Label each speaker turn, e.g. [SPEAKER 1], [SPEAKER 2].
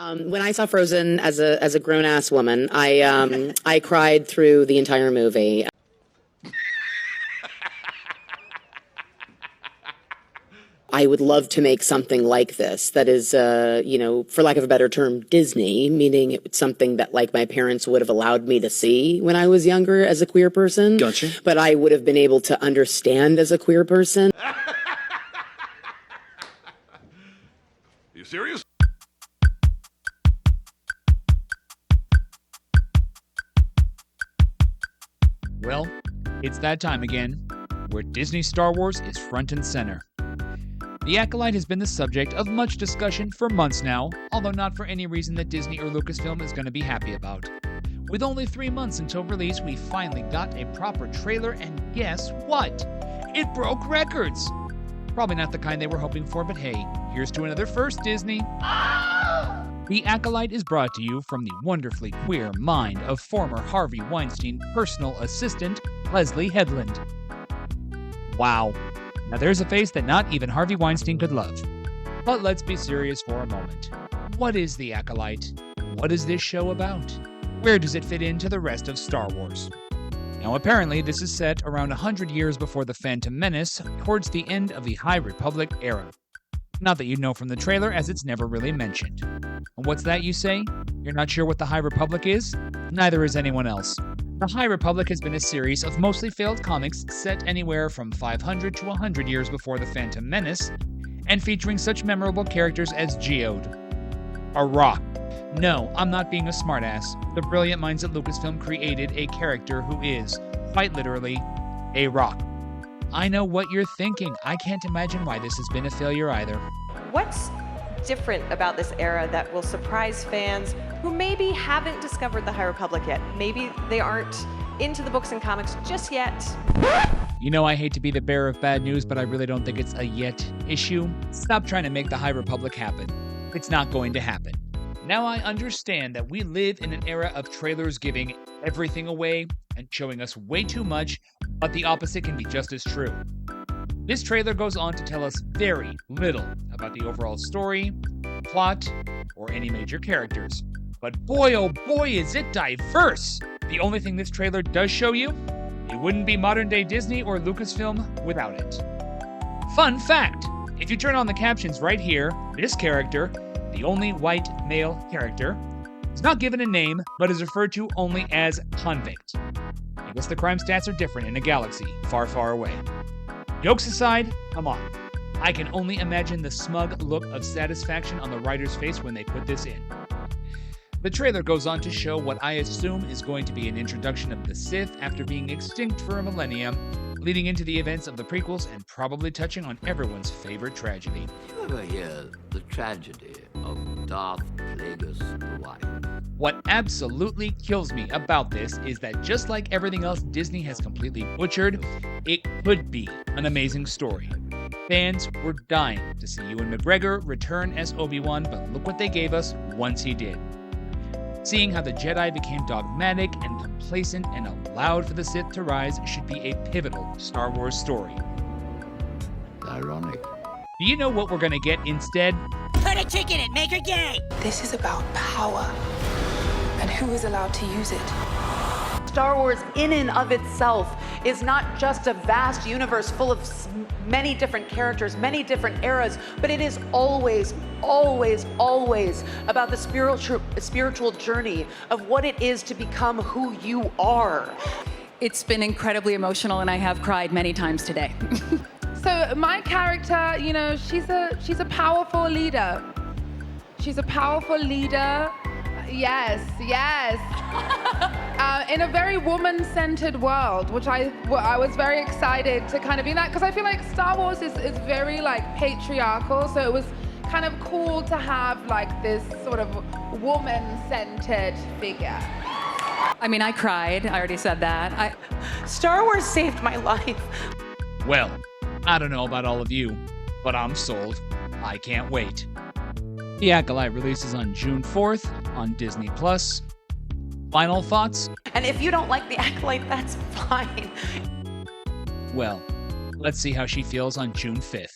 [SPEAKER 1] When I saw Frozen as a grown ass woman, I cried through the entire movie. I would love to make something like this that is, for lack of a better term, Disney, meaning it's something that like my parents would have allowed me to see when I was younger as a queer person.
[SPEAKER 2] Gotcha.
[SPEAKER 1] But I would have been able to understand as a queer person.
[SPEAKER 3] You serious?
[SPEAKER 4] Well, it's that time again, where Disney Star Wars is front and center. The Acolyte has been the subject of much discussion for months now, although not for any reason that Disney or Lucasfilm is going to be happy about. With only 3 months until release, we finally got a proper trailer, and guess what? It broke records! Probably not the kind they were hoping for, but hey, here's to another first, Disney! The Acolyte is brought to you from the wonderfully queer mind of former Harvey Weinstein personal assistant, Leslie Headland. Wow. Now there's a face that not even Harvey Weinstein could love. But let's be serious for a moment. What is the Acolyte? What is this show about? Where does it fit into the rest of Star Wars? Now apparently this is set around 100 years before The Phantom Menace, towards the end of the High Republic era. Not that you'd know from the trailer, as it's never really mentioned. And what's that, you say? You're not sure what the High Republic is? Neither is anyone else. The High Republic has been a series of mostly failed comics set anywhere from 500 to 100 years before The Phantom Menace, and featuring such memorable characters as Geode. A rock. No, I'm not being a smartass. The brilliant minds at Lucasfilm created a character who is, quite literally, a rock. I know what you're thinking. I can't imagine why this has been a failure either.
[SPEAKER 5] What's different about this era that will surprise fans who maybe haven't discovered the High Republic yet? Maybe they aren't into the books and comics just yet.
[SPEAKER 4] You know I hate to be the bearer of bad news, but I really don't think it's a yet issue. Stop trying to make the High Republic happen. It's not going to happen. Now I understand that we live in an era of trailers giving everything away and showing us way too much, but the opposite can be just as true. This trailer goes on to tell us very little about the overall story, plot, or any major characters. But boy oh boy is it diverse! The only thing this trailer does show you, it wouldn't be modern day Disney or Lucasfilm without it. Fun fact! If you turn on the captions right here, this character, the only white male character, is not given a name, but is referred to only as Convict. I guess the crime stats are different in a galaxy far, far away. Jokes aside, come on. I can only imagine the smug look of satisfaction on the writer's face when they put this in. The trailer goes on to show what I assume is going to be an introduction of the Sith after being extinct for a millennia, leading into the events of the prequels and probably touching on everyone's favorite tragedy.
[SPEAKER 6] Did you ever hear the tragedy of Darth Plagueis the White?
[SPEAKER 4] What absolutely kills me about this is that just like everything else Disney has completely butchered, it could be an amazing story. Fans were dying to see Ewan McGregor return as Obi-Wan, but look what they gave us once he did. Seeing how the Jedi became dogmatic and complacent and allowed for the Sith to rise should be a pivotal Star Wars story.
[SPEAKER 6] Ironic.
[SPEAKER 4] Do you know what we're gonna get instead?
[SPEAKER 7] Put a chick in it, make her gay!
[SPEAKER 8] This is about power and who is allowed to use it.
[SPEAKER 9] Star Wars in and of itself is not just a vast universe full of many different characters, many different eras, but it is always, always, always about the spiritual journey of what it is to become who you are.
[SPEAKER 10] It's been incredibly emotional and I have cried many times today.
[SPEAKER 11] So my character, she's a powerful leader. She's a powerful leader. Yes. In a very woman-centered world, which I was very excited to kind of be that, because I feel like Star Wars is very like patriarchal, so it was kind of cool to have like this sort of woman-centered figure.
[SPEAKER 10] I mean, I cried. I already said that.
[SPEAKER 9] Star Wars saved my life.
[SPEAKER 4] Well, I don't know about all of you, but I'm sold. I can't wait. The Acolyte releases on June 4th on Disney+. Final thoughts?
[SPEAKER 9] And if you don't like the Acolyte, that's fine.
[SPEAKER 4] Well, let's see how she feels on June 5th.